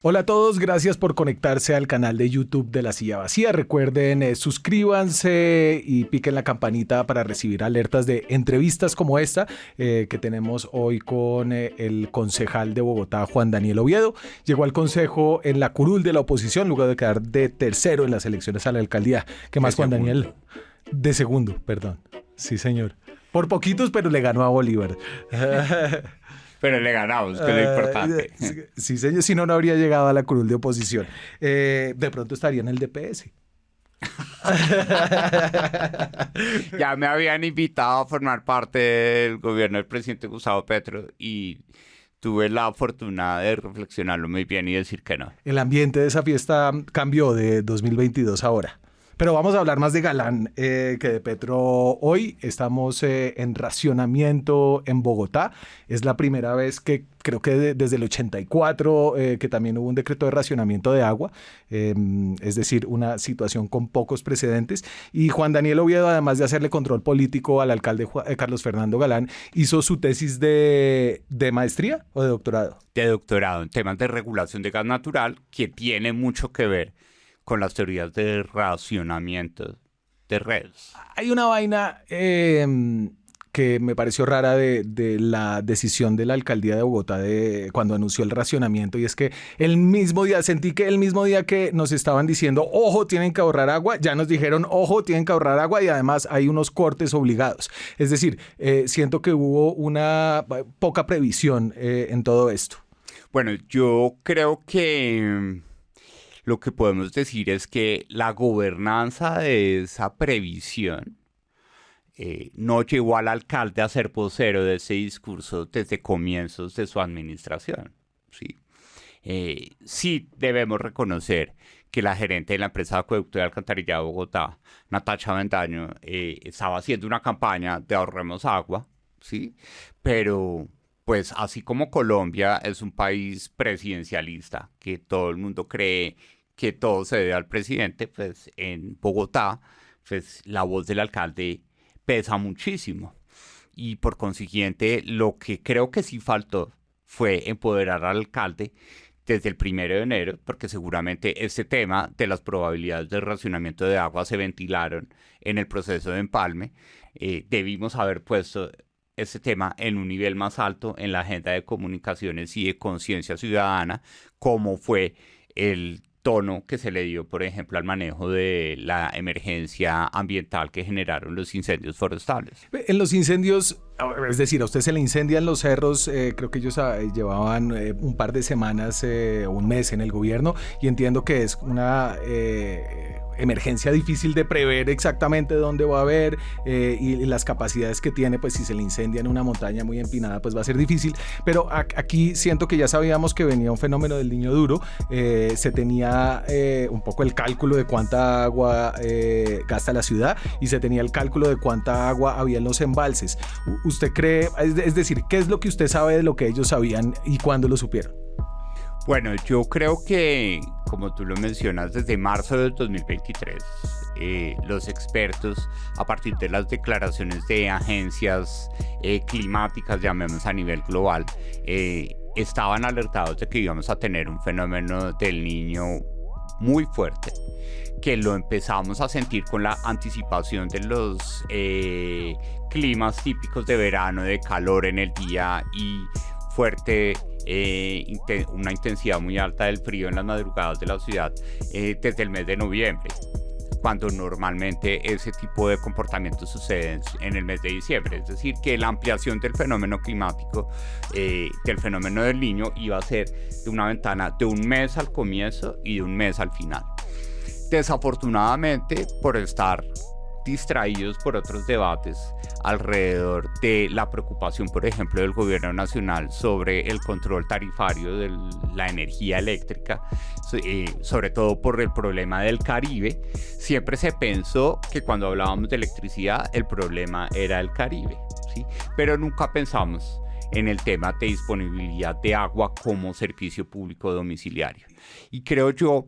Hola a todos, gracias por conectarse al canal de YouTube de La Silla Vacía. Recuerden, suscríbanse y piquen la campanita para recibir alertas de entrevistas como esta que tenemos hoy con el concejal de Bogotá, Juan Daniel Oviedo. Llegó al consejo en la curul de la oposición, luego de quedar de tercero en las elecciones a la alcaldía. ¿Qué más, Juan Daniel? De segundo, perdón. Sí, señor. Por poquitos, pero le ganó a Bolívar. Pero le ganamos, que es lo importante. Sí, señor, si no, no habría llegado a la curul de oposición. De pronto estaría en el DPS. Ya me habían invitado a formar parte del gobierno del presidente Gustavo Petro y tuve la fortuna de reflexionarlo muy bien y decir que no. El ambiente de esa fiesta cambió de 2022 ahora. Pero vamos a hablar más de Galán que de Petro hoy. Estamos en racionamiento en Bogotá. Es la primera vez que creo que desde el 84 que también hubo un decreto de racionamiento de agua. Es decir, una situación con pocos precedentes. Y Juan Daniel Oviedo, además de hacerle control político al alcalde Carlos Fernando Galán, hizo su tesis de maestría o de doctorado. De doctorado en temas de regulación de gas natural, que tiene mucho que ver con las teorías de racionamiento de redes. Hay una vaina que me pareció rara de la decisión de la alcaldía de Bogotá cuando anunció el racionamiento, y es que sentí que el mismo día que nos estaban diciendo, ojo, tienen que ahorrar agua, ya nos dijeron, ojo, tienen que ahorrar agua, y además hay unos cortes obligados. Es decir, siento que hubo una poca previsión en todo esto. Bueno, yo creo que lo que podemos decir es que la gobernanza de esa previsión no llevó al alcalde a ser vocero de ese discurso desde comienzos de su administración. ¿Sí? Sí debemos reconocer que la gerente de la empresa de acueducto y alcantarillado de Bogotá, Natacha Bendaño, estaba haciendo una campaña de ahorremos agua, ¿sí? Pero pues así como Colombia es un país presidencialista, que todo el mundo cree que todo se debe al presidente, pues en Bogotá, pues la voz del alcalde pesa muchísimo. Y por consiguiente, lo que creo que sí faltó fue empoderar al alcalde desde el 1 de enero, porque seguramente este tema de las probabilidades de racionamiento de agua se ventilaron en el proceso de empalme. Debimos haber puesto este tema en un nivel más alto en la agenda de comunicaciones y de conciencia ciudadana, como fue el tono que se le dio, por ejemplo, al manejo de la emergencia ambiental que generaron los incendios forestales. En los incendios, es decir, a usted se le incendian los cerros, creo que ellos llevaban un par de semanas o un mes en el gobierno, y entiendo que es una emergencia difícil de prever exactamente dónde va a haber y las capacidades que tiene, pues si se le incendia en una montaña muy empinada, pues va a ser difícil. Pero aquí siento que ya sabíamos que venía un fenómeno del Niño Duro, se tenía un poco el cálculo de cuánta agua gasta la ciudad y se tenía el cálculo de cuánta agua había en los embalses. ¿Usted cree, es decir, qué es lo que usted sabe de lo que ellos sabían y cuándo lo supieron? Bueno, yo creo que, como tú lo mencionas, desde marzo del 2023, los expertos, a partir de las declaraciones de agencias climáticas, llamemos a nivel global, estaban alertados de que íbamos a tener un fenómeno del Niño muy fuerte, que lo empezamos a sentir con la anticipación de los climas típicos de verano, de calor en el día y fuerte, una intensidad muy alta del frío en las madrugadas de la ciudad desde el mes de noviembre, cuando normalmente ese tipo de comportamientos suceden en el mes de diciembre. Es decir, que la ampliación del fenómeno climático, del fenómeno del Niño, iba a ser de una ventana de un mes al comienzo y de un mes al final. Desafortunadamente, por estar distraídos por otros debates alrededor de la preocupación, por ejemplo, del gobierno nacional sobre el control tarifario de la energía eléctrica, sobre todo por el problema del Caribe, siempre se pensó que cuando hablábamos de electricidad el problema era el Caribe, ¿sí? Pero nunca pensamos en el tema de disponibilidad de agua como servicio público domiciliario. Y creo yo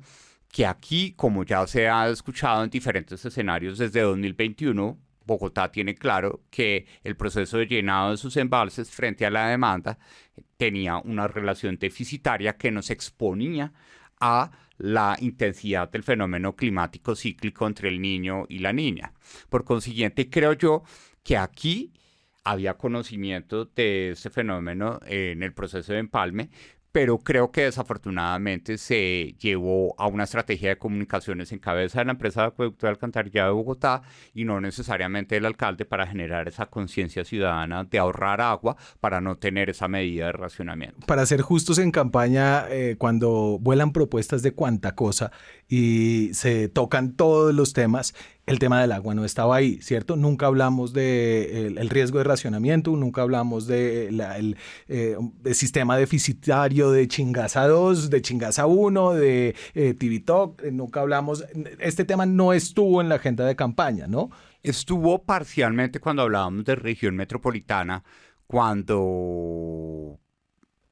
que aquí, como ya se ha escuchado en diferentes escenarios desde 2021, Bogotá tiene claro que el proceso de llenado de sus embalses frente a la demanda tenía una relación deficitaria que nos exponía a la intensidad del fenómeno climático cíclico entre el niño y la niña. Por consiguiente, creo yo que aquí había conocimiento de este fenómeno en el proceso de empalme, pero creo que desafortunadamente se llevó a una estrategia de comunicaciones en cabeza de la empresa de acueducto de alcantarillado de Bogotá y no necesariamente del alcalde para generar esa conciencia ciudadana de ahorrar agua para no tener esa medida de racionamiento. Para ser justos en campaña, cuando vuelan propuestas de cuanta cosa y se tocan todos los temas, el tema del agua no estaba ahí, ¿cierto? Nunca hablamos del el riesgo de racionamiento, nunca hablamos del sistema deficitario de Chingaza 2, de Chingaza 1, de Tivitok, nunca hablamos, este tema no estuvo en la agenda de campaña, ¿no? Estuvo parcialmente cuando hablábamos de región metropolitana, cuando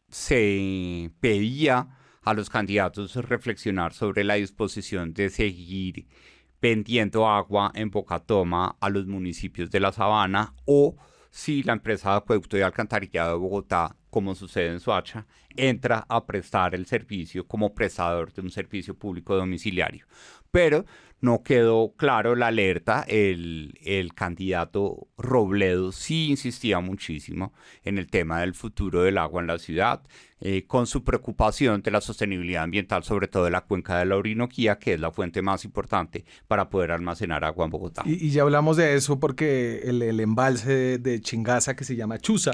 se pedía a los candidatos reflexionar sobre la disposición de seguir vendiendo agua en Bocatoma a los municipios de la Sabana o si la empresa de acueducto y alcantarillado de Bogotá, como sucede en Soacha, entra a prestar el servicio como prestador de un servicio público domiciliario. Pero no quedó claro la alerta, el candidato Robledo sí insistía muchísimo en el tema del futuro del agua en la ciudad, con su preocupación de la sostenibilidad ambiental, sobre todo de la cuenca de la Orinoquía, que es la fuente más importante para poder almacenar agua en Bogotá. Y ya hablamos de eso porque el embalse de Chingaza que se llama Chuza,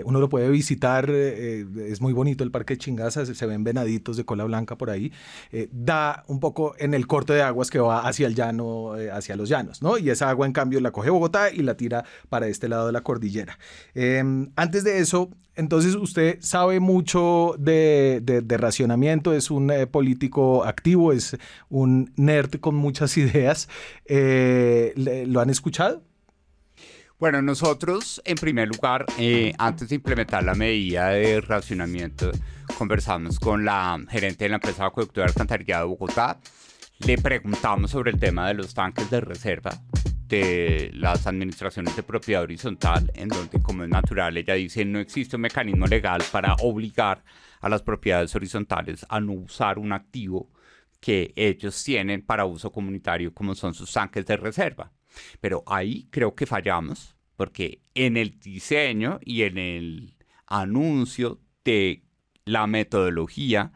uno lo puede visitar, es muy bonito el parque de Chingaza, se ven venaditos de cola blanca por ahí, da un poco en el corte de aguas que va hacia el llano, hacia los llanos, ¿no? Y esa agua en cambio la coge Bogotá y la tira para este lado de la cordillera. Antes de eso, entonces usted sabe mucho de racionamiento, es un político activo, es un nerd con muchas ideas. ¿Lo han escuchado? Bueno, nosotros, en primer lugar, antes de implementar la medida de racionamiento, conversamos con la gerente de la empresa de acueducto y alcantarillado de Bogotá. Le preguntamos sobre el tema de los tanques de reserva de las administraciones de propiedad horizontal, en donde, como es natural, ella dice no existe un mecanismo legal para obligar a las propiedades horizontales a no usar un activo que ellos tienen para uso comunitario, como son sus tanques de reserva. Pero ahí creo que fallamos, porque en el diseño y en el anuncio de la metodología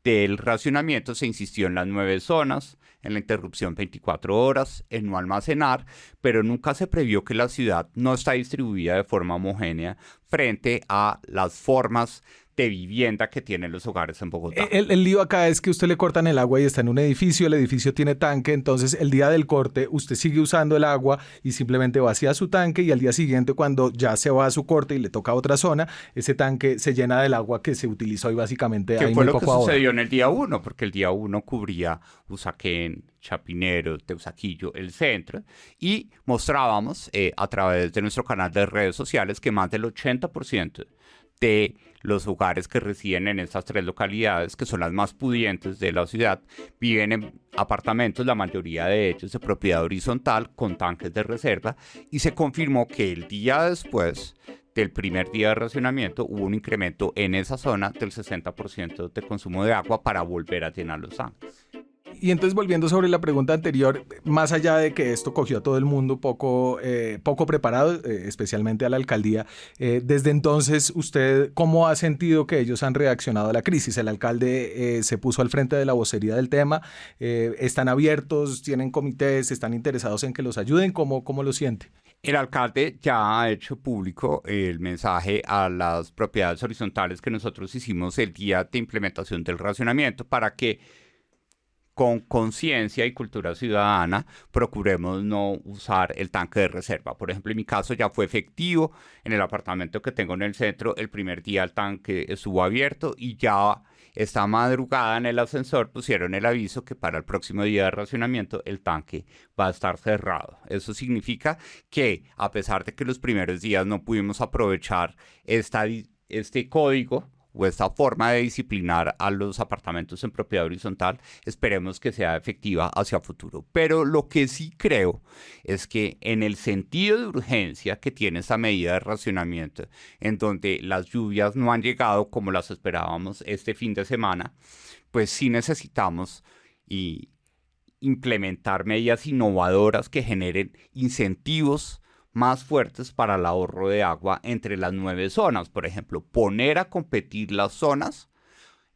del racionamiento se insistió en las 9 zonas, en la interrupción 24 horas, en no almacenar, pero nunca se previó que la ciudad no está distribuida de forma homogénea frente a las formas de vivienda que tienen los hogares en Bogotá. El lío acá es que usted le cortan el agua y está en un edificio, el edificio tiene tanque, entonces el día del corte usted sigue usando el agua y simplemente vacía su tanque y al día siguiente cuando ya se va a su corte y le toca a otra zona, ese tanque se llena del agua que se utilizó y básicamente ¿Qué hay fue muy lo que poco sucedió ahora. en el día 1? Porque el día 1 cubría Usaquén, Chapinero, Teusaquillo, el centro, y mostrábamos a través de nuestro canal de redes sociales que más del 80% de los hogares que residen en estas 3 localidades, que son las más pudientes de la ciudad, viven en apartamentos, la mayoría de ellos de propiedad horizontal, con tanques de reserva, y se confirmó que el día después del primer día de racionamiento hubo un incremento en esa zona del 60% de consumo de agua para volver a llenar los tanques. Y entonces volviendo sobre la pregunta anterior, más allá de que esto cogió a todo el mundo poco preparado, especialmente a la alcaldía, desde entonces usted, ¿cómo ha sentido que ellos han reaccionado a la crisis? El alcalde se puso al frente de la vocería del tema, están abiertos, tienen comités, están interesados en que los ayuden, ¿cómo lo siente? El alcalde ya ha hecho público el mensaje a las propiedades horizontales que nosotros hicimos el día de implementación del racionamiento para que con conciencia y cultura ciudadana procuremos no usar el tanque de reserva. Por ejemplo, en mi caso ya fue efectivo. En el apartamento que tengo en el centro, el primer día el tanque estuvo abierto y ya esta madrugada en el ascensor pusieron el aviso que para el próximo día de racionamiento el tanque va a estar cerrado. Eso significa que a pesar de que los primeros días no pudimos aprovechar este código o esta forma de disciplinar a los apartamentos en propiedad horizontal, esperemos que sea efectiva hacia futuro. Pero lo que sí creo es que en el sentido de urgencia que tiene esta medida de racionamiento, en donde las lluvias no han llegado como las esperábamos este fin de semana, pues sí necesitamos implementar medidas innovadoras que generen incentivos más fuertes para el ahorro de agua entre las 9 zonas. Por ejemplo, poner a competir las zonas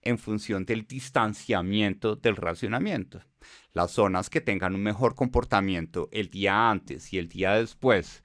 en función del distanciamiento del racionamiento. Las zonas que tengan un mejor comportamiento el día antes y el día después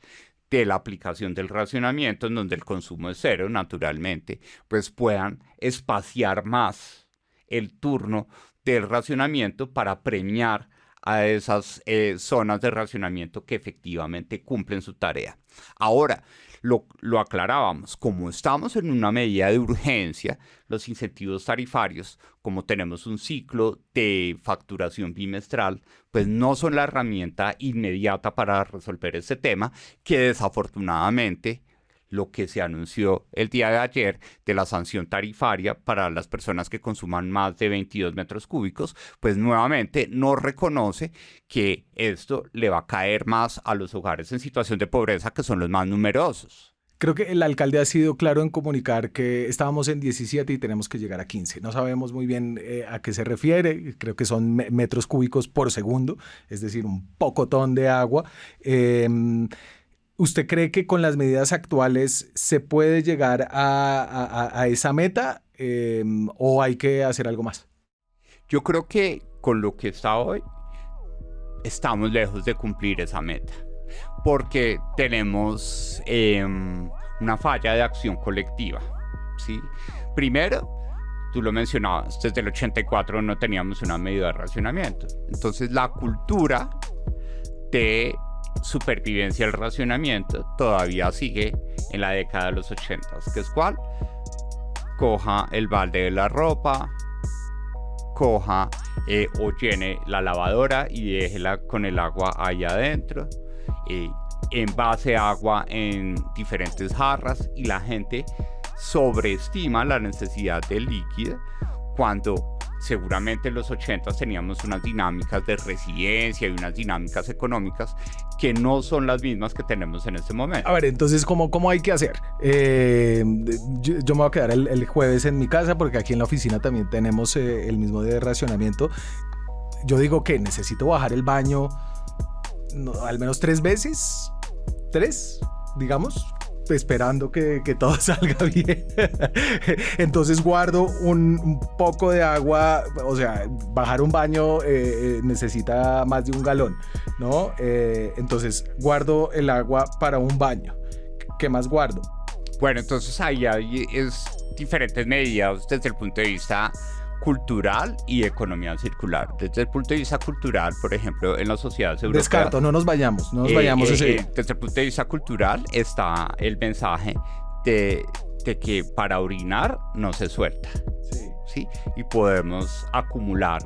de la aplicación del racionamiento, en donde el consumo es cero, naturalmente, pues puedan espaciar más el turno del racionamiento para premiar a esas zonas de racionamiento que efectivamente cumplen su tarea. Ahora, lo aclarábamos, como estamos en una medida de urgencia, los incentivos tarifarios, como tenemos un ciclo de facturación bimestral, pues no son la herramienta inmediata para resolver este tema, que desafortunadamente lo que se anunció el día de ayer de la sanción tarifaria para las personas que consuman más de 22 metros cúbicos, pues nuevamente no reconoce que esto le va a caer más a los hogares en situación de pobreza, que son los más numerosos. Creo que el alcalde ha sido claro en comunicar que estábamos en 17 y tenemos que llegar a 15. No sabemos muy bien a qué se refiere. Creo que son metros cúbicos por segundo, es decir, un pocotón de agua. ¿Usted cree que con las medidas actuales se puede llegar a esa meta o hay que hacer algo más? Yo creo que con lo que está hoy estamos lejos de cumplir esa meta, porque tenemos una falla de acción colectiva, ¿sí? Primero, tú lo mencionabas, desde el 84 no teníamos una medida de racionamiento. Entonces la cultura de supervivencia del racionamiento todavía sigue en la década de los 80, que es cuál: coja el balde de la ropa, coja o llene la lavadora y déjela con el agua ahí adentro, envase agua en diferentes jarras, y la gente sobreestima la necesidad de líquido cuando seguramente en los 80 teníamos unas dinámicas de resiliencia y unas dinámicas económicas que no son las mismas que tenemos en este momento. A ver, entonces, ¿cómo hay que hacer? Yo me voy a quedar el jueves en mi casa, porque aquí en la oficina también tenemos el mismo día de racionamiento. Yo digo que necesito bajar el baño al menos 3 veces, 3, digamos, esperando que todo salga bien. Entonces guardo un poco de agua. O sea, bajar un baño necesita más de 1 galón, ¿no? Entonces guardo el agua para un baño. ¿Qué más guardo? Bueno, entonces ahí hay diferentes medidas desde el punto de vista cultural y economía circular. Desde el punto de vista cultural, por ejemplo, en las sociedades europeas... Descarto, no nos vayamos ese día. Desde el punto de vista cultural está el mensaje de que para orinar no se suelta, ¿sí? Y podemos acumular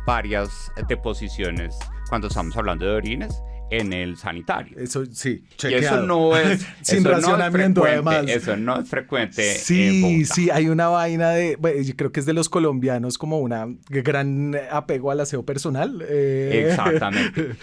varias deposiciones cuando estamos hablando de orines en el sanitario. Eso sí, chequeado. Y eso no es sin eso racionamiento, no es frecuente, además. Eso no es frecuente. Sí, hay una vaina bueno, yo creo que es de los colombianos, como una gran apego al aseo personal. Exactamente.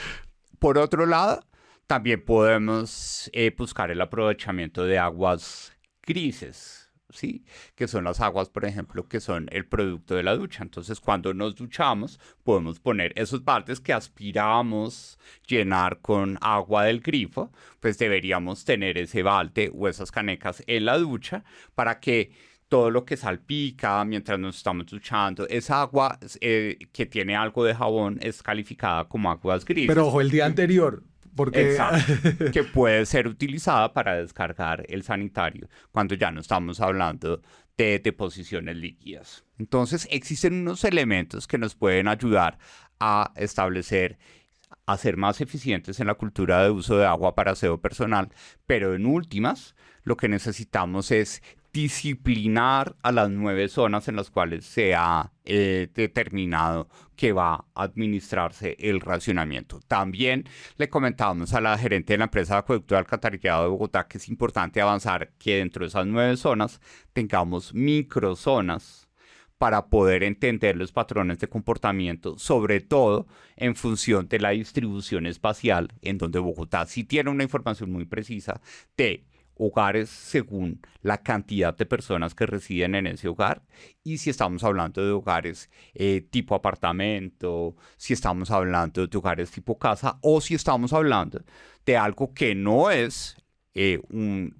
Por otro lado, también podemos buscar el aprovechamiento de aguas grises, ¿sí? Que son las aguas, por ejemplo, que son el producto de la ducha. Entonces, cuando nos duchamos, podemos poner esos baldes que aspiramos llenar con agua del grifo, pues deberíamos tener ese balde o esas canecas en la ducha para que todo lo que salpica mientras nos estamos duchando, esa agua que tiene algo de jabón es calificada como aguas grises. Pero ojo, el día anterior... Porque... Exacto, que puede ser utilizada para descargar el sanitario cuando ya no estamos hablando de deposiciones líquidas. Entonces existen unos elementos que nos pueden ayudar a establecer, a ser más eficientes en la cultura de uso de agua para aseo personal, pero en últimas lo que necesitamos es disciplinar a las 9 zonas en las cuales se ha determinado que va a administrarse el racionamiento. También le comentábamos a la gerente de la empresa de acueducto y alcantarillado de Bogotá que es importante avanzar que dentro de esas 9 zonas tengamos microzonas para poder entender los patrones de comportamiento, sobre todo en función de la distribución espacial, en donde Bogotá sí tiene una información muy precisa de hogares según la cantidad de personas que residen en ese hogar, y si estamos hablando de hogares tipo apartamento, si estamos hablando de hogares tipo casa, o si estamos hablando de algo que no es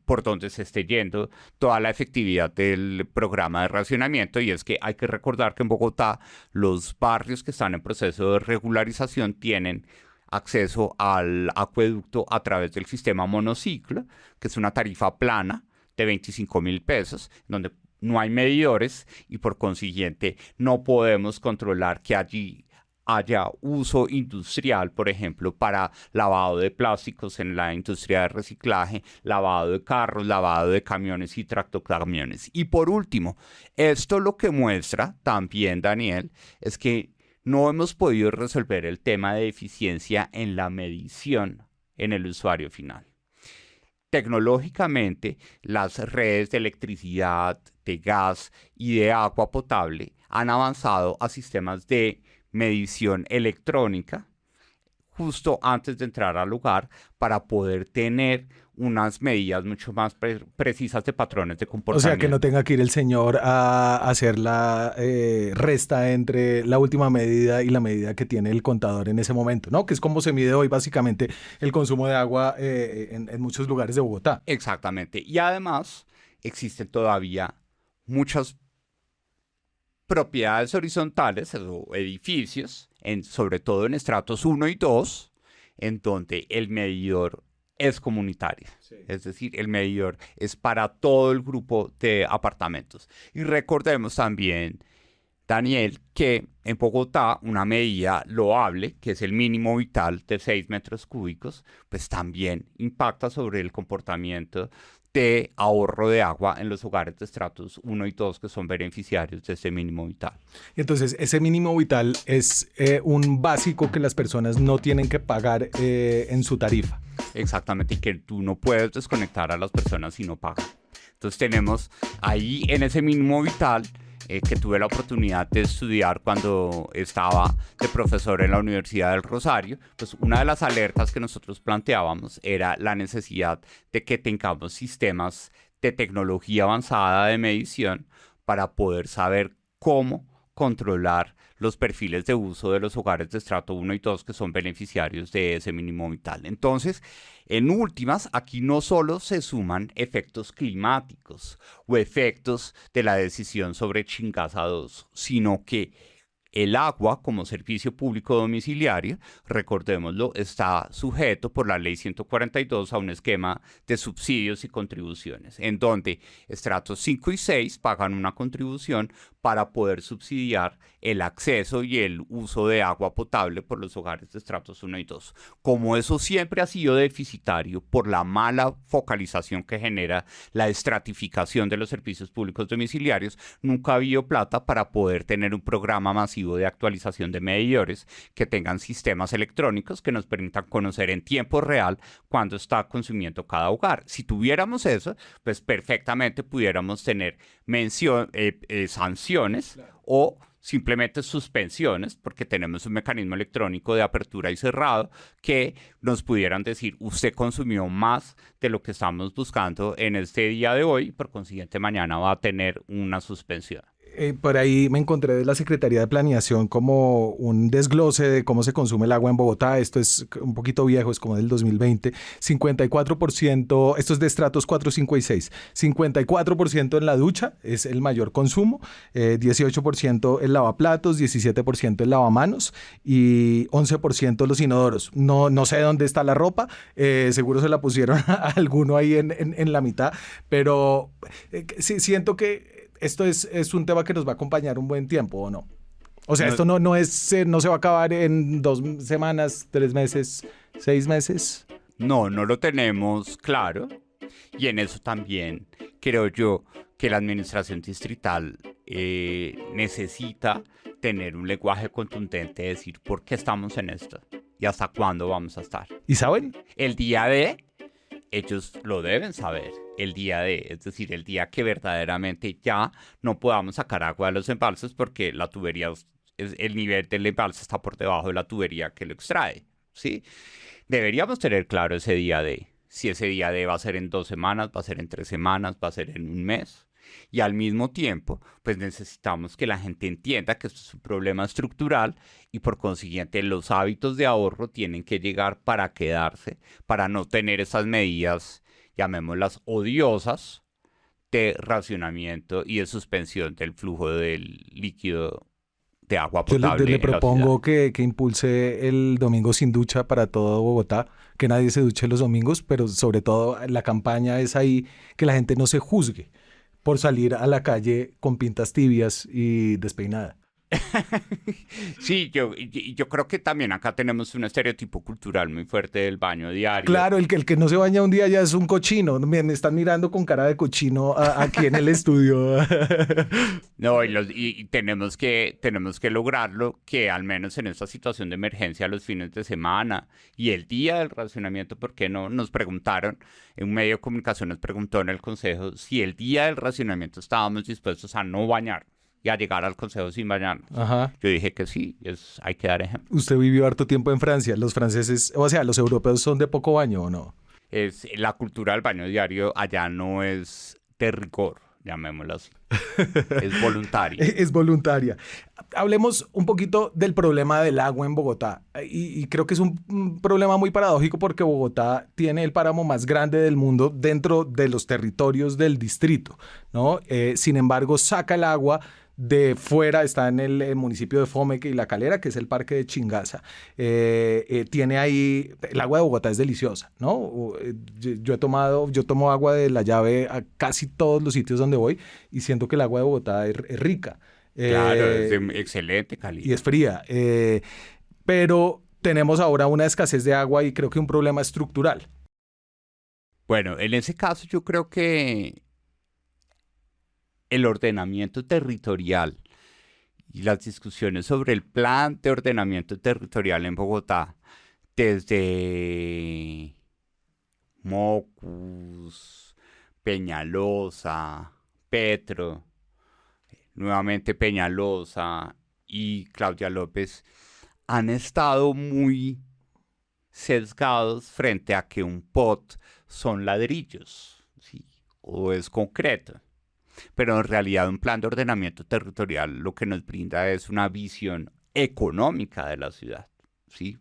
por donde se esté yendo toda la efectividad del programa de racionamiento, y es que hay que recordar que en Bogotá los barrios que están en proceso de regularización tienen acceso al acueducto a través del sistema monociclo, que es una tarifa plana de 25.000 pesos, donde no hay medidores y por consiguiente no podemos controlar que allí haya uso industrial, por ejemplo, para lavado de plásticos en la industria de reciclaje, lavado de carros, lavado de camiones y tractocamiones. Y por último, esto lo que muestra también, Daniel, es que no hemos podido resolver el tema de eficiencia en la medición en el usuario final. Tecnológicamente, las redes de electricidad, de gas y de agua potable han avanzado a sistemas de medición electrónica justo antes de entrar al lugar para poder tener unas medidas mucho más precisas de patrones de comportamiento. O sea, que no tenga que ir el señor a hacer la resta entre la última medida y la medida que tiene el contador en ese momento, ¿no? Que es como se mide hoy básicamente el consumo de agua en muchos lugares de Bogotá. Exactamente. Y además existen todavía muchas propiedades horizontales o edificios, sobre todo en estratos 1 y 2, en donde el medidor es comunitario. Sí. Es decir, el medidor es para todo el grupo de apartamentos. Y recordemos también, Daniel, que en Bogotá una medida loable, que es el mínimo vital de 6 metros cúbicos, pues también impacta sobre el comportamiento de ahorro de agua en los hogares de estratos 1 y 2 que son beneficiarios de ese mínimo vital. Entonces, ese mínimo vital es un básico que las personas no tienen que pagar en su tarifa. Exactamente, y que tú no puedes desconectar a las personas si no pagan. Entonces tenemos ahí en ese mínimo vital que tuve la oportunidad de estudiar cuando estaba de profesor en la Universidad del Rosario, pues una de las alertas que nosotros planteábamos era la necesidad de que tengamos sistemas de tecnología avanzada de medición para poder saber cómo controlar los perfiles de uso de los hogares de estrato 1 y 2 que son beneficiarios de ese mínimo vital. Entonces, en últimas, aquí no solo se suman efectos climáticos o efectos de la decisión sobre Chingasa 2, sino que el agua como servicio público domiciliario, recordémoslo, está sujeto por la Ley 142 a un esquema de subsidios y contribuciones, en donde estratos 5 y 6 pagan una contribución para poder subsidiar el acceso y el uso de agua potable por los hogares de estratos 1 y 2. Como eso siempre ha sido deficitario por la mala focalización que genera la estratificación de los servicios públicos domiciliarios, nunca ha habido plata para poder tener un programa masivo de actualización de medidores que tengan sistemas electrónicos que nos permitan conocer en tiempo real cuándo está consumiendo cada hogar. Si tuviéramos eso, pues perfectamente pudiéramos tener sanciones, claro, o simplemente suspensiones, porque tenemos un mecanismo electrónico de apertura y cerrado que nos pudieran decir, usted consumió más de lo que estamos buscando en este día de hoy, por consiguiente mañana va a tener una suspensión. Por ahí me encontré de la Secretaría de Planeación como un desglose de cómo se consume el agua en Bogotá. Esto es un poquito viejo, es como del 2020. 54%, esto es de estratos 4, 5 y 6. 54% en la ducha es el mayor consumo, 18% el lavaplatos, 17% el lavamanos y 11% los inodoros. No sé dónde está la ropa, seguro se la pusieron a alguno ahí en la mitad, pero sí, siento que esto es un tema que nos va a acompañar un buen tiempo, ¿o no? O sea, esto no se va a acabar en 2 semanas, 3 meses, 6 meses. No lo tenemos claro. Y en eso también creo yo que la administración distrital necesita tener un lenguaje contundente, decir por qué estamos en esto y hasta cuándo vamos a estar. ¿Y saben? El día de, ellos lo deben saber, el día de, es decir, el día que verdaderamente ya no podamos sacar agua de los embalses porque la tubería, el nivel del embalse está por debajo de la tubería que lo extrae, ¿sí? Deberíamos tener claro ese día de, si ese día de va a ser en 2 semanas, va a ser en 3 semanas, va a ser en un mes. Y al mismo tiempo, pues necesitamos que la gente entienda que esto es un problema estructural y por consiguiente los hábitos de ahorro tienen que llegar para quedarse, para no tener esas medidas, llamémoslas odiosas, de racionamiento y de suspensión del flujo del líquido de agua potable. Yo le propongo que impulse el domingo sin ducha para todo Bogotá, que nadie se duche los domingos, pero sobre todo la campaña es ahí que la gente no se juzgue por salir a la calle con pintas tibias y despeinada. Sí, yo creo que también acá tenemos un estereotipo cultural muy fuerte del baño diario. Claro, el que no se baña un día ya es un cochino. Me están mirando con cara de cochino aquí en el estudio. No, y tenemos que lograrlo, que al menos en esta situación de emergencia los fines de semana y el día del racionamiento, ¿por qué no? Nos preguntaron, en un medio de comunicación nos preguntó en el consejo si el día del racionamiento estábamos dispuestos a no bañar y a llegar al consejo sin bañarnos. Ajá. Yo dije que sí, hay que dar ejemplo. Usted vivió harto tiempo en Francia. Los franceses, o sea, los europeos son de poco baño, ¿o no? La cultura del baño diario allá no es de rigor, llamémoslo así. Es voluntaria. Es voluntaria. Hablemos un poquito del problema del agua en Bogotá. Y creo que es un problema muy paradójico porque Bogotá tiene el páramo más grande del mundo dentro de los territorios del distrito, ¿no? Sin embargo, saca el agua de fuera, está en el municipio de Fomeque y La Calera, que es el parque de Chingaza. Tiene ahí, el agua de Bogotá es deliciosa, ¿no? Yo tomo agua de la llave a casi todos los sitios donde voy y siento que el agua de Bogotá es rica. Claro, es de excelente calidad. Y es fría. Pero tenemos ahora una escasez de agua y creo que un problema estructural. Bueno, en ese caso yo creo que el ordenamiento territorial y las discusiones sobre el plan de ordenamiento territorial en Bogotá, desde Mocus, Peñalosa, Petro, nuevamente Peñalosa y Claudia López, han estado muy sesgados frente a que un POT son ladrillos, ¿sí? O es concreto. Pero en realidad un plan de ordenamiento territorial lo que nos brinda es una visión económica de la ciudad, ¿sí?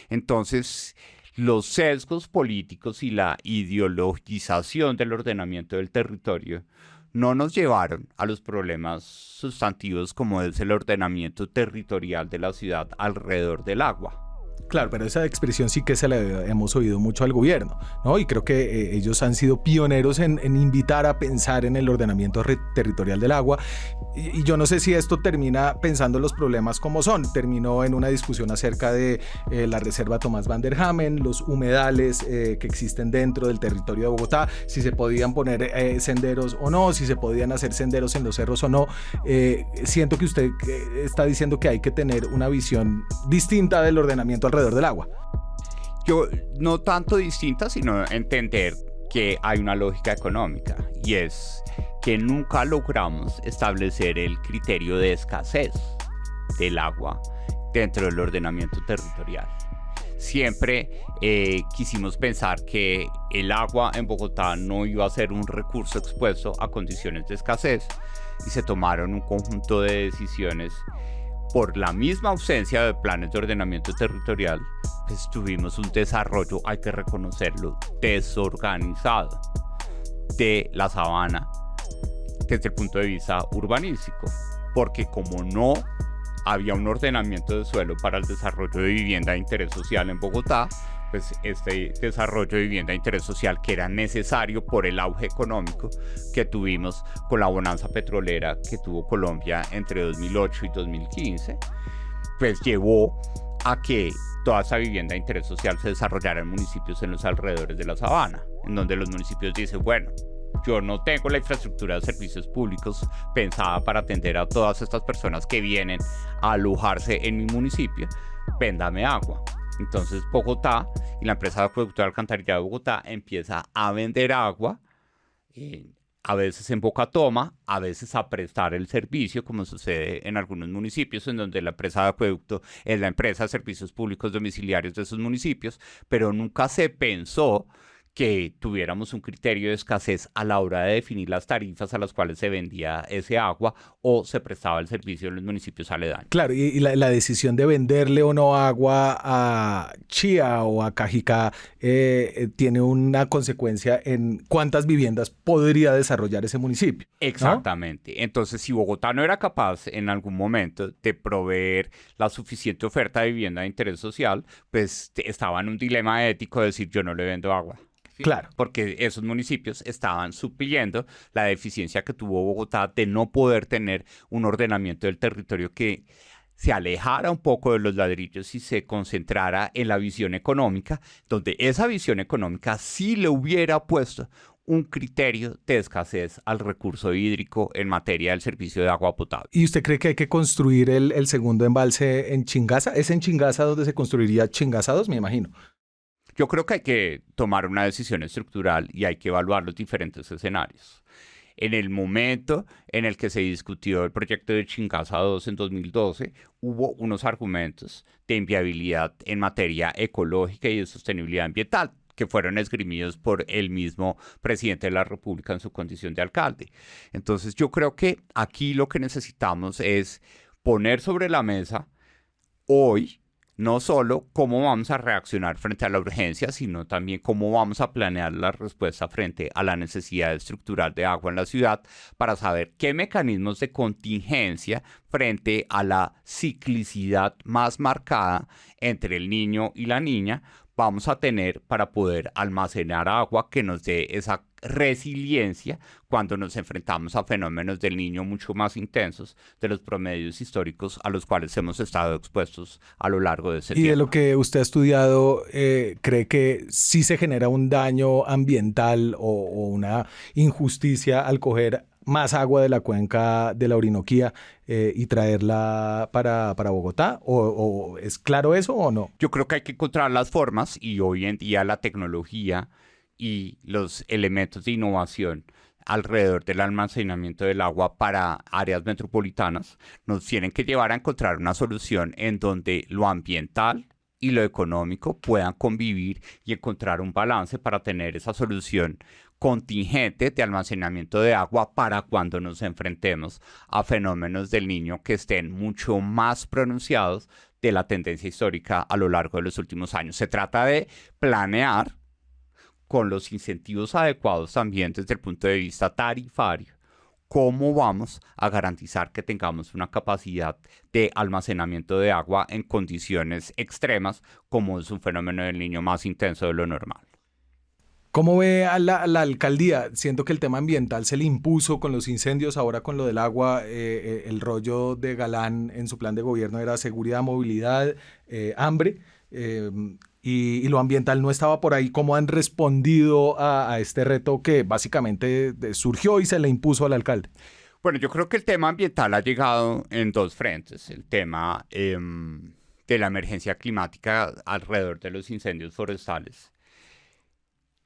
Entonces, los sesgos políticos y la ideologización del ordenamiento del territorio no nos llevaron a los problemas sustantivos como es el ordenamiento territorial de la ciudad alrededor del agua. Claro, pero esa expresión sí que se la hemos oído mucho al gobierno, ¿no? Y creo que ellos han sido pioneros en invitar a pensar en el ordenamiento territorial del agua. Y yo no sé si esto termina pensando los problemas como son. Terminó en una discusión acerca de la reserva Tomás Van der Hamen, los humedales que existen dentro del territorio de Bogotá, si se podían poner senderos o no, si se podían hacer senderos en los cerros o no. Siento que usted está diciendo que hay que tener una visión distinta del ordenamiento alrededor del agua. Yo no tanto distinta, sino entender que hay una lógica económica y es que nunca logramos establecer el criterio de escasez del agua dentro del ordenamiento territorial. Siempre quisimos pensar que el agua en Bogotá no iba a ser un recurso expuesto a condiciones de escasez y se tomaron un conjunto de decisiones. Por la misma ausencia de planes de ordenamiento territorial, pues tuvimos un desarrollo, hay que reconocerlo, desorganizado de la sabana desde el punto de vista urbanístico, porque como no había un ordenamiento de suelo para el desarrollo de vivienda de interés social en Bogotá, pues este desarrollo de vivienda de interés social que era necesario por el auge económico que tuvimos con la bonanza petrolera que tuvo Colombia entre 2008 y 2015, pues llevó a que toda esa vivienda de interés social se desarrollara en municipios en los alrededores de la sabana, en donde los municipios dicen, bueno, yo no tengo la infraestructura de servicios públicos pensada para atender a todas estas personas que vienen a alojarse en mi municipio, véndame agua. Entonces Bogotá y la empresa de acueducto de alcantarillado de Bogotá empieza a vender agua, a veces en boca toma, a veces a prestar el servicio, como sucede en algunos municipios, en donde la empresa de acueducto es la empresa de servicios públicos domiciliarios de esos municipios, pero nunca se pensó que tuviéramos un criterio de escasez a la hora de definir las tarifas a las cuales se vendía ese agua o se prestaba el servicio en los municipios aledaños. Claro, y la decisión de venderle o no agua a Chía o a Cajicá tiene una consecuencia en cuántas viviendas podría desarrollar ese municipio, ¿no? Exactamente. Entonces, si Bogotá no era capaz en algún momento de proveer la suficiente oferta de vivienda de interés social, pues estaba en un dilema ético de decir yo no le vendo agua. ¿Sí? Claro. Porque esos municipios estaban supliendo la deficiencia que tuvo Bogotá de no poder tener un ordenamiento del territorio que se alejara un poco de los ladrillos y se concentrara en la visión económica, donde esa visión económica sí le hubiera puesto un criterio de escasez al recurso hídrico en materia del servicio de agua potable. ¿Y usted cree que hay que construir el segundo embalse en Chingaza? ¿Es en Chingaza donde se construiría Chingaza 2, me imagino? Yo creo que hay que tomar una decisión estructural y hay que evaluar los diferentes escenarios. En el momento en el que se discutió el proyecto de Chingaza 2 en 2012, hubo unos argumentos de inviabilidad en materia ecológica y de sostenibilidad ambiental que fueron esgrimidos por el mismo presidente de la República en su condición de alcalde. Entonces yo creo que aquí lo que necesitamos es poner sobre la mesa hoy no solo cómo vamos a reaccionar frente a la urgencia, sino también cómo vamos a planear la respuesta frente a la necesidad estructural de agua en la ciudad para saber qué mecanismos de contingencia frente a la ciclicidad más marcada entre el niño y la niña vamos a tener para poder almacenar agua que nos dé esa resiliencia cuando nos enfrentamos a fenómenos del niño mucho más intensos de los promedios históricos a los cuales hemos estado expuestos a lo largo de ese tiempo. Y de lo que usted ha estudiado, ¿cree que sí se genera un daño ambiental o una injusticia al coger más agua de la cuenca de la Orinoquía y traerla para Bogotá? ¿O es claro eso o no? Yo creo que hay que encontrar las formas y hoy en día la tecnología y los elementos de innovación alrededor del almacenamiento del agua para áreas metropolitanas nos tienen que llevar a encontrar una solución en donde lo ambiental y lo económico puedan convivir y encontrar un balance para tener esa solución contingente de almacenamiento de agua para cuando nos enfrentemos a fenómenos del niño que estén mucho más pronunciados de la tendencia histórica a lo largo de los últimos años. Se trata de planear con los incentivos adecuados también desde el punto de vista tarifario, cómo vamos a garantizar que tengamos una capacidad de almacenamiento de agua en condiciones extremas, como es un fenómeno del niño más intenso de lo normal. ¿Cómo ve a la alcaldía? Siento que el tema ambiental se le impuso con los incendios, ahora con lo del agua, el rollo de Galán en su plan de gobierno era seguridad, movilidad, hambre, y lo ambiental no estaba por ahí. ¿Cómo han respondido a este reto que básicamente surgió y se le impuso al alcalde? Bueno, yo creo que el tema ambiental ha llegado en dos frentes. El tema de la emergencia climática alrededor de los incendios forestales.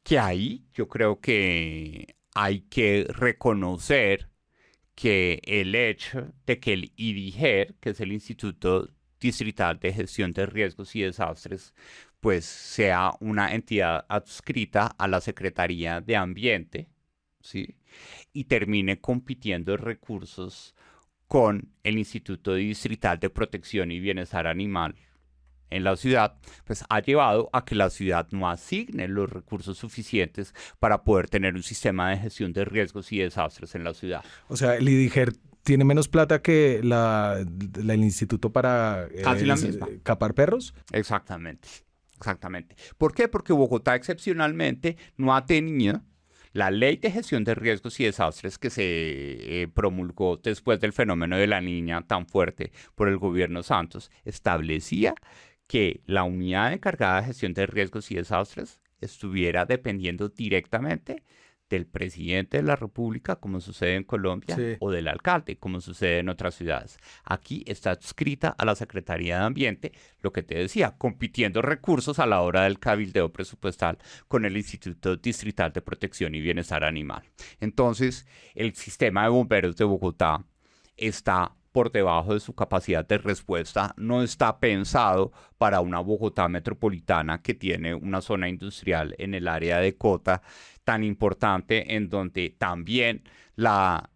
Que ahí yo creo que hay que reconocer que el hecho de que el IDIGER, que es el Instituto Distrital de Gestión de Riesgos y Desastres, pues sea una entidad adscrita a la Secretaría de Ambiente, ¿sí? Y termine compitiendo recursos con el Instituto Distrital de Protección y Bienestar Animal en la ciudad, pues ha llevado a que la ciudad no asigne los recursos suficientes para poder tener un sistema de gestión de riesgos y desastres en la ciudad. O sea, el IDIGER tiene menos plata que el Instituto para Casi la misma. capar perros. Exactamente, exactamente. ¿Por qué? Porque Bogotá excepcionalmente no ha tenido la ley de gestión de riesgos y desastres que se promulgó después del fenómeno de la Niña tan fuerte por el gobierno Santos, establecía que la unidad encargada de gestión de riesgos y desastres estuviera dependiendo directamente del presidente de la República, como sucede en Colombia, Sí. o del alcalde, como sucede en otras ciudades. Aquí está adscrita a la Secretaría de Ambiente, lo que te decía, compitiendo recursos a la hora del cabildeo presupuestal con el Instituto Distrital de Protección y Bienestar Animal. Entonces, el sistema de bomberos de Bogotá está por debajo de su capacidad de respuesta, no está pensado para una Bogotá metropolitana que tiene una zona industrial en el área de Cota tan importante, en donde también la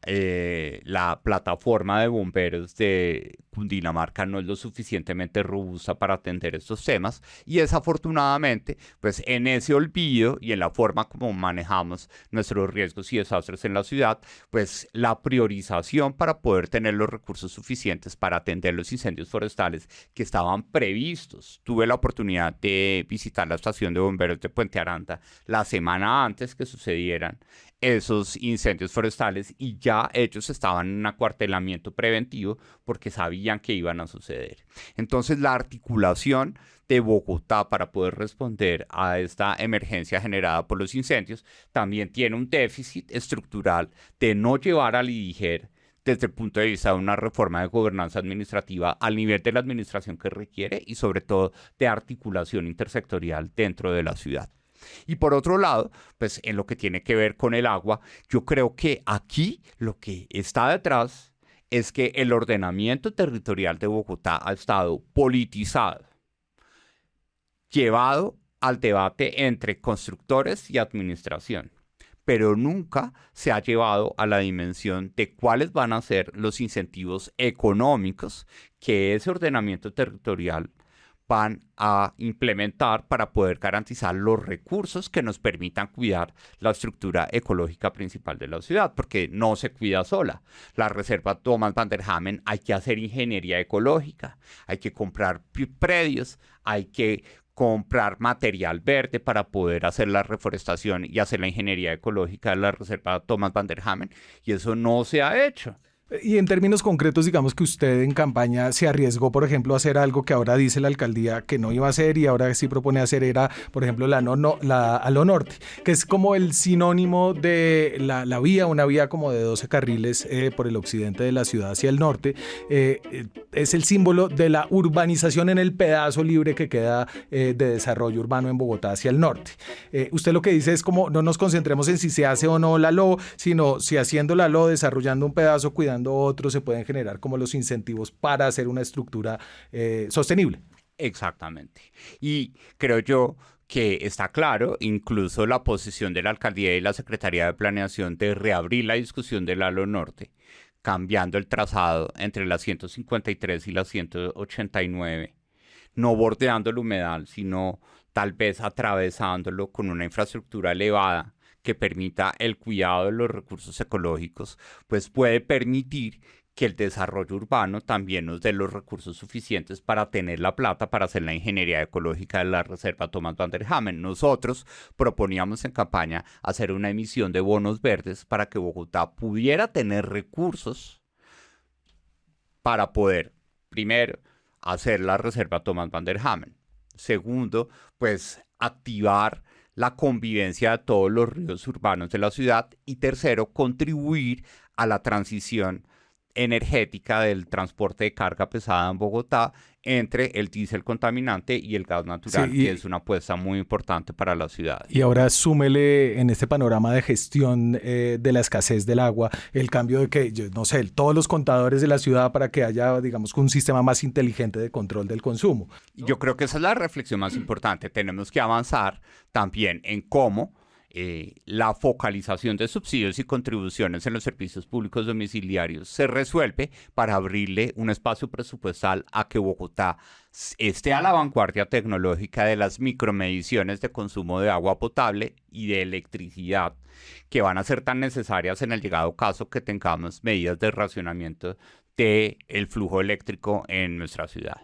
plataforma de bomberos de Cundinamarca no es lo suficientemente robusta para atender estos temas, y desafortunadamente, pues en ese olvido y en la forma como manejamos nuestros riesgos y desastres en la ciudad, pues la priorización para poder tener los recursos suficientes para atender los incendios forestales que estaban previstos. Tuve la oportunidad de visitar la estación de bomberos de Puente Aranda la semana antes que sucedieran esos incendios forestales, y ya ellos estaban en un acuartelamiento preventivo porque sabían que iban a suceder. Entonces, la articulación de Bogotá para poder responder a esta emergencia generada por los incendios también tiene un déficit estructural de no llevar al IDIGER desde el punto de vista de una reforma de gobernanza administrativa al nivel de la administración que requiere, y sobre todo de articulación intersectorial dentro de la ciudad. Y por otro lado, pues en lo que tiene que ver con el agua, yo creo que aquí lo que está detrás es que el ordenamiento territorial de Bogotá ha estado politizado, llevado al debate entre constructores y administración, pero nunca se ha llevado a la dimensión de cuáles van a ser los incentivos económicos que ese ordenamiento territorial van a implementar para poder garantizar los recursos que nos permitan cuidar la estructura ecológica principal de la ciudad, porque no se cuida sola. La reserva Thomas van der Hamen, hay que hacer ingeniería ecológica, hay que comprar predios, hay que comprar material verde para poder hacer la reforestación y hacer la ingeniería ecológica de la reserva Thomas van der Hamen, y eso no se ha hecho. Y en términos concretos, digamos que usted en campaña se arriesgó, por ejemplo, a hacer algo que ahora dice la alcaldía que no iba a hacer y ahora sí propone hacer, era, por ejemplo, la Alo Norte, que es como el sinónimo de la vía, una vía como de 12 carriles por el occidente de la ciudad hacia el norte. Es el símbolo de la urbanización en el pedazo libre que queda de desarrollo urbano en Bogotá hacia el norte. Usted lo que dice es como no nos concentremos en si se hace o no la LO, sino si haciendo la LO, desarrollando un pedazo, cuidando otros, se pueden generar como los incentivos para hacer una estructura sostenible. Exactamente. Y creo yo que está claro, incluso la posición de la alcaldía y la Secretaría de Planeación de reabrir la discusión del Alo Norte, cambiando el trazado entre la 153 y la 189, no bordeando el humedal, sino tal vez atravesándolo con una infraestructura elevada que permita el cuidado de los recursos ecológicos, pues puede permitir que el desarrollo urbano también nos dé los recursos suficientes para tener la plata para hacer la ingeniería ecológica de la reserva Thomas van der Hamen. Nosotros proponíamos en campaña hacer una emisión de bonos verdes para que Bogotá pudiera tener recursos para poder, primero, hacer la reserva Thomas van der Hamen. Segundo, pues activar la convivencia de todos los ríos urbanos de la ciudad. Y tercero, contribuir a la transición energética del transporte de carga pesada en Bogotá entre el diésel contaminante y el gas natural, sí, que es una apuesta muy importante para la ciudad. Y ahora súmele en este panorama de gestión de la escasez del agua, el cambio de que, yo no sé, todos los contadores de la ciudad para que haya, digamos, un sistema más inteligente de control del consumo, ¿no? Yo creo que esa es la reflexión más importante. Tenemos que avanzar también en cómo la focalización de subsidios y contribuciones en los servicios públicos domiciliarios se resuelve para abrirle un espacio presupuestal a que Bogotá esté a la vanguardia tecnológica de las micromediciones de consumo de agua potable y de electricidad, que van a ser tan necesarias en el llegado caso que tengamos medidas de racionamiento del flujo eléctrico en nuestra ciudad.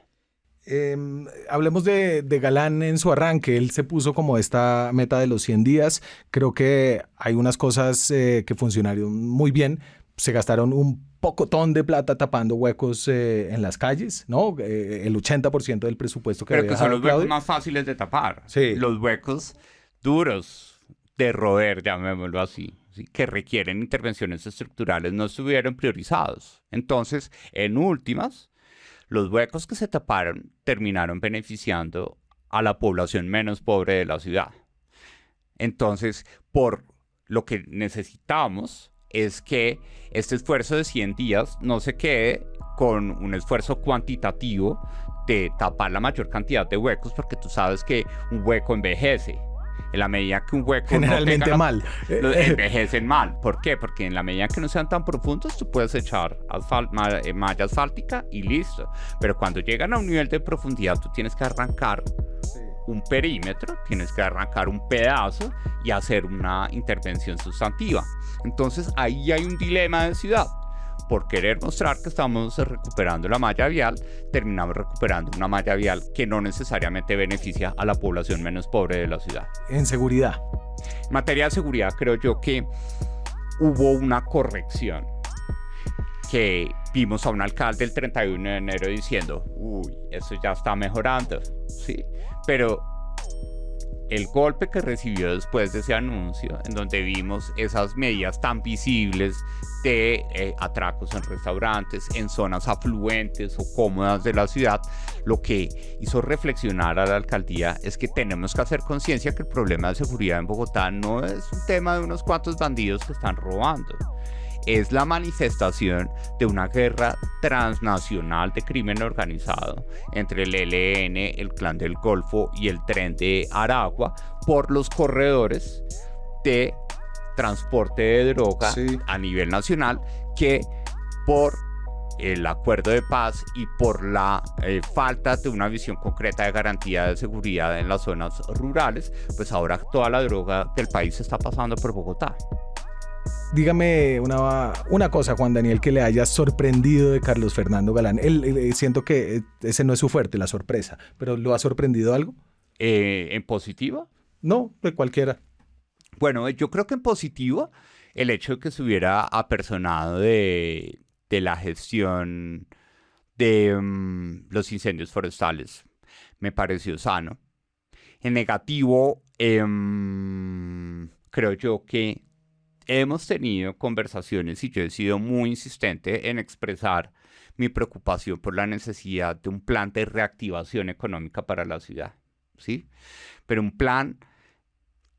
Hablemos de Galán en su arranque. Él se puso como esta meta de los 100 días. Creo que hay unas cosas que funcionaron muy bien. Se gastaron un pocotón de plata tapando huecos en las calles, ¿no? El 80% del presupuesto que Pero había que son los Claudio. huecos más fáciles de tapar. Sí. Los huecos duros de roer, llamémoslo así. ¿sí?, que requieren intervenciones estructurales no estuvieron priorizados. Entonces, en últimas, los huecos que se taparon terminaron beneficiando a la población menos pobre de la ciudad. Entonces, por lo que necesitamos es que este esfuerzo de 100 días no se quede con un esfuerzo cuantitativo de tapar la mayor cantidad de huecos, porque tú sabes que un hueco envejece. En la medida que un hueco generalmente no mal. Envejecen mal. ¿Por qué? Porque en la medida que no sean tan profundos, tú puedes echar malla asfáltica y listo. Pero cuando llegan a un nivel de profundidad, tú tienes que arrancar un perímetro, tienes que arrancar un pedazo y hacer una intervención sustantiva. Entonces ahí hay un dilema de ciudad. Por querer mostrar que estamos recuperando la malla vial, terminamos recuperando una malla vial que no necesariamente beneficia a la población menos pobre de la ciudad. En seguridad. En materia de seguridad, creo yo que hubo una corrección, que vimos a un alcalde el 31 de enero diciendo, uy, eso ya está mejorando, ¿sí? Pero el golpe que recibió después de ese anuncio, en donde vimos esas medidas tan visibles de atracos en restaurantes, en zonas afluentes o cómodas de la ciudad, lo que hizo reflexionar a la alcaldía es que tenemos que hacer conciencia que el problema de seguridad en Bogotá no es un tema de unos cuantos bandidos que están robando. Es la manifestación de una guerra transnacional de crimen organizado entre el ELN, el Clan del Golfo y el Tren de Aragua por los corredores de transporte de droga a nivel nacional, que por el acuerdo de paz y por la falta de una visión concreta de garantía de seguridad en las zonas rurales, pues ahora toda la droga del país está pasando por Bogotá. Dígame una cosa, Juan Daniel, que le haya sorprendido de Carlos Fernando Galán. Siento que ese no es su fuerte, la sorpresa, pero ¿lo ha sorprendido algo? ¿En positivo? No, de cualquiera. Bueno, yo creo que en positivo el hecho de que se hubiera apersonado de la gestión de los incendios forestales me pareció sano. En negativo, creo yo que hemos tenido conversaciones y yo he sido muy insistente en expresar mi preocupación por la necesidad de un plan de reactivación económica para la ciudad, ¿sí? Pero un plan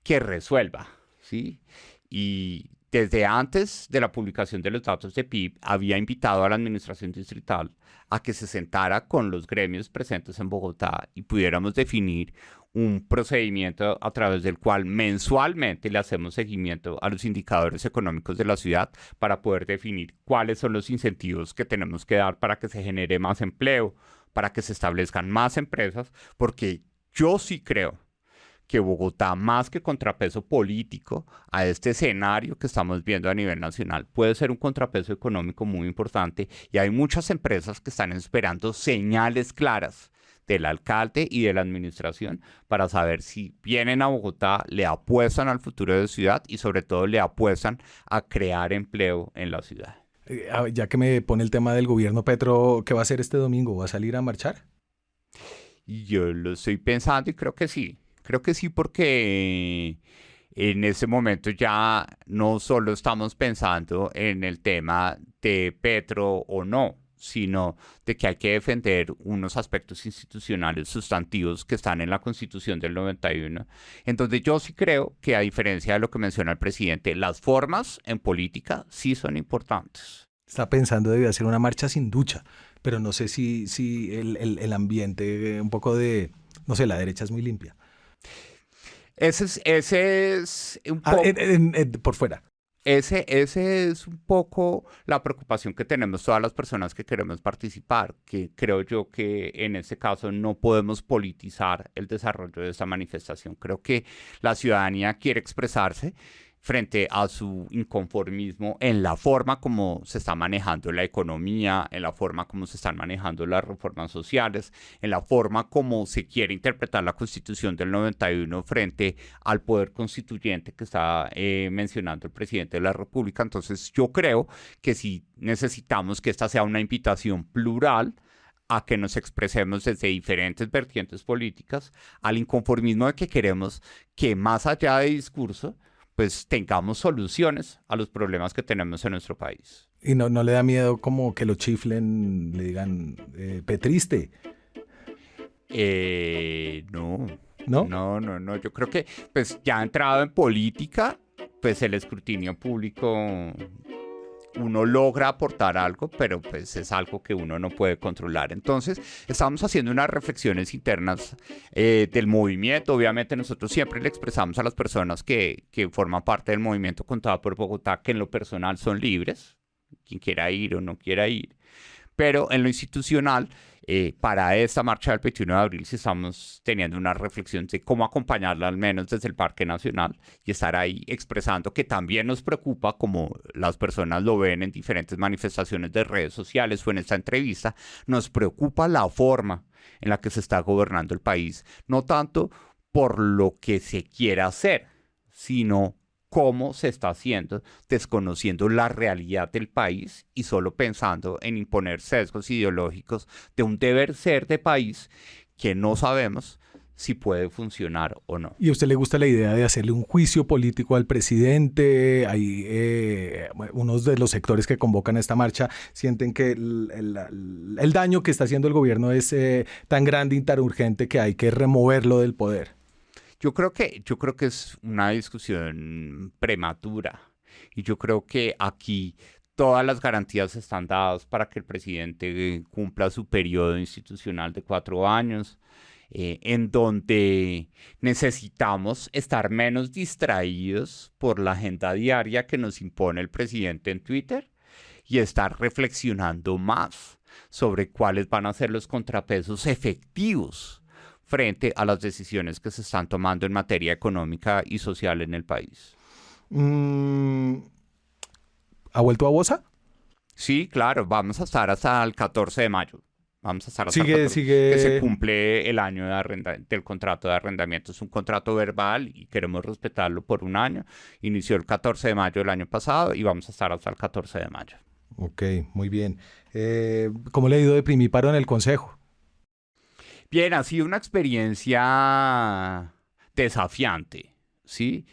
que resuelva, ¿sí? Y desde antes de la publicación de los datos de PIB, había invitado a la administración distrital a que se sentara con los gremios presentes en Bogotá y pudiéramos definir un procedimiento a través del cual mensualmente le hacemos seguimiento a los indicadores económicos de la ciudad para poder definir cuáles son los incentivos que tenemos que dar para que se genere más empleo, para que se establezcan más empresas, porque yo sí creo que Bogotá, más que contrapeso político a este escenario que estamos viendo a nivel nacional, puede ser un contrapeso económico muy importante, y hay muchas empresas que están esperando señales claras del alcalde y de la administración para saber si vienen a Bogotá, le apuestan al futuro de la ciudad y sobre todo le apuestan a crear empleo en la ciudad. Ya que me pone el tema del gobierno Petro, ¿qué va a hacer este domingo? ¿Va a salir a marchar? Yo lo estoy pensando y creo que sí. Creo que sí, porque en ese momento ya no solo estamos pensando en el tema de Petro o no, sino de que hay que defender unos aspectos institucionales sustantivos que están en la Constitución del 91, en donde yo sí creo que, a diferencia de lo que menciona el presidente, las formas en política sí son importantes. Está pensando debe hacer una marcha sin ducha, pero no sé si el ambiente, un poco de, no sé, la derecha es muy limpia. Ese es un poco... por fuera. Ese es un poco la preocupación que tenemos todas las personas que queremos participar, que creo yo que en este caso no podemos politizar el desarrollo de esta manifestación. Creo que la ciudadanía quiere expresarse frente a su inconformismo en la forma como se está manejando la economía, en la forma como se están manejando las reformas sociales, en la forma como se quiere interpretar la Constitución del 91 frente al poder constituyente que está mencionando el presidente de la República. Entonces yo creo que sí necesitamos que esta sea una invitación plural a que nos expresemos desde diferentes vertientes políticas al inconformismo de que queremos que, más allá de discurso, pues tengamos soluciones a los problemas que tenemos en nuestro país. ¿Y no le da miedo como que lo chiflen, le digan petriste? No. ¿No? No. Yo creo que pues ya entrado en política, pues el escrutinio público, uno logra aportar algo, pero pues es algo que uno no puede controlar. Entonces, estamos haciendo unas reflexiones internas del movimiento. Obviamente nosotros siempre le expresamos a las personas que forman parte del movimiento Contado por Bogotá que en lo personal son libres, quien quiera ir o no quiera ir. Pero en lo institucional, para esta marcha del 21 de abril, sí estamos teniendo una reflexión de cómo acompañarla, al menos desde el Parque Nacional, y estar ahí expresando que también nos preocupa, como las personas lo ven en diferentes manifestaciones de redes sociales o en esta entrevista, nos preocupa la forma en la que se está gobernando el país, no tanto por lo que se quiera hacer, sino cómo se está haciendo, desconociendo la realidad del país y solo pensando en imponer sesgos ideológicos de un deber ser de país que no sabemos si puede funcionar o no. ¿Y a usted le gusta la idea de hacerle un juicio político al presidente? Hay unos de los sectores que convocan a esta marcha sienten que el daño que está haciendo el gobierno es tan grande y tan urgente que hay que removerlo del poder. Yo creo que es una discusión prematura y yo creo que aquí todas las garantías están dadas para que el presidente cumpla su periodo institucional de 4 años, en donde necesitamos estar menos distraídos por la agenda diaria que nos impone el presidente en Twitter y estar reflexionando más sobre cuáles van a ser los contrapesos efectivos frente a las decisiones que se están tomando en materia económica y social en el país. ¿Ha vuelto a Bosa? Sí, claro, vamos a estar hasta el 14 de mayo. Vamos a estar hasta sigue. Que se cumple el año del contrato de arrendamiento. Es un contrato verbal y queremos respetarlo por 1 año. Inició el 14 de mayo del año pasado y vamos a estar hasta el 14 de mayo. Ok, muy bien. ¿Cómo le ha ido de primíparo en el consejo? Bien, ha sido una experiencia desafiante, ¿sí?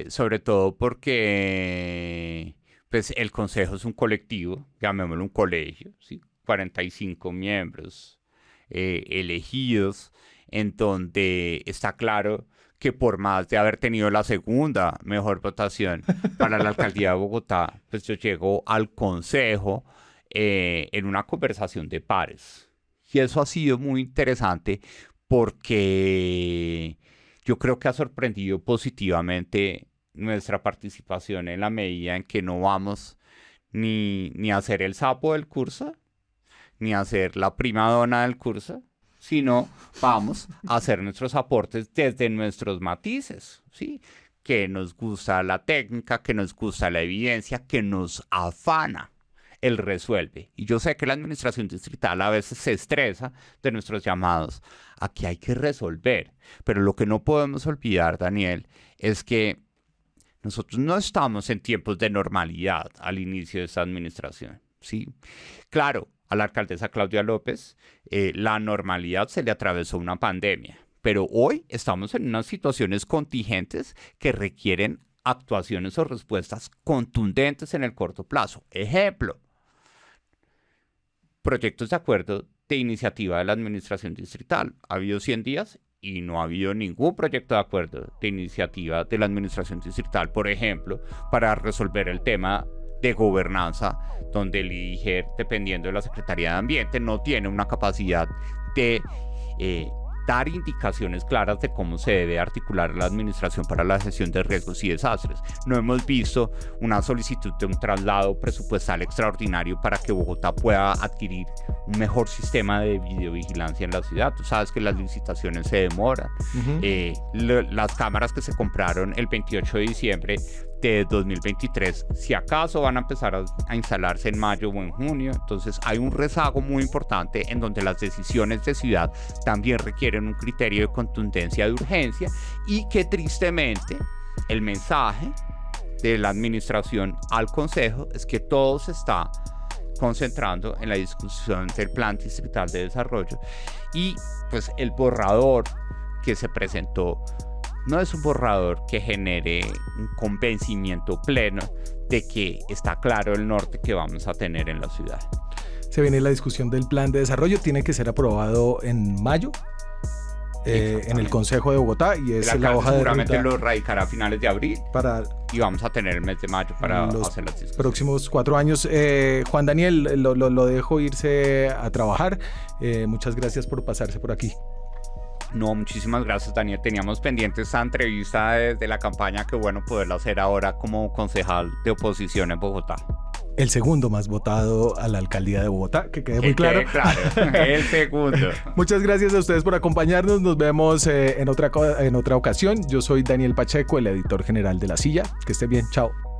Sobre todo porque pues, el consejo es un colectivo, llamémoslo un colegio, ¿sí? 45 miembros elegidos, en donde está claro que por más de haber tenido la segunda mejor votación para la alcaldía de Bogotá, pues yo llego al consejo en una conversación de pares. Y eso ha sido muy interesante porque yo creo que ha sorprendido positivamente nuestra participación en la medida en que no vamos ni a hacer el sapo del curso, ni a hacer la prima donna del curso, sino vamos a hacer nuestros aportes desde nuestros matices, ¿sí? Que nos gusta la técnica, que nos gusta la evidencia, que nos afana el resuelve. Y yo sé que la administración distrital a veces se estresa de nuestros llamados a que hay que resolver. Pero lo que no podemos olvidar, Daniel, es que nosotros no estamos en tiempos de normalidad al inicio de esta administración, ¿sí? Claro, a la alcaldesa Claudia López la normalidad se le atravesó una pandemia. Pero hoy estamos en unas situaciones contingentes que requieren actuaciones o respuestas contundentes en el corto plazo. Ejemplo, proyectos de acuerdo de iniciativa de la administración distrital. Ha habido 100 días y no ha habido ningún proyecto de acuerdo de iniciativa de la administración distrital, por ejemplo, para resolver el tema de gobernanza, donde el IDIGER, dependiendo de la Secretaría de Ambiente, no tiene una capacidad de dar indicaciones claras de cómo se debe articular la administración para la gestión de riesgos y desastres. No hemos visto una solicitud de un traslado presupuestal extraordinario para que Bogotá pueda adquirir un mejor sistema de videovigilancia en la ciudad. Tú sabes que las licitaciones se demoran. Las cámaras que se compraron el 28 de diciembre de 2023, si acaso van a empezar a instalarse en mayo o en junio. Entonces hay un rezago muy importante en donde las decisiones de ciudad también requieren un criterio de contundencia, de urgencia, y que tristemente el mensaje de la administración al consejo es que todo se está concentrando en la discusión del plan distrital de desarrollo, y pues el borrador que se presentó no es un borrador que genere un convencimiento pleno de que está claro el norte que vamos a tener en la ciudad. Se viene la discusión del plan de desarrollo, tiene que ser aprobado en mayo. En el Consejo de Bogotá, y es la hoja de ruta. Seguramente lo radicará a finales de abril y vamos a tener el mes de mayo para los hacer las discusiones. Próximos 4 años. Juan Daniel, lo dejo irse a trabajar. Muchas gracias por pasarse por aquí. No, muchísimas gracias, Daniel. Teníamos pendiente esta entrevista de la campaña, que bueno poderla hacer ahora como concejal de oposición en Bogotá. El segundo más votado a la alcaldía de Bogotá, que quede muy claro. Claro, el segundo. Muchas gracias a ustedes por acompañarnos. Nos vemos en otra ocasión. Yo soy Daniel Pacheco, el editor general de La Silla. Que estén bien. Chao.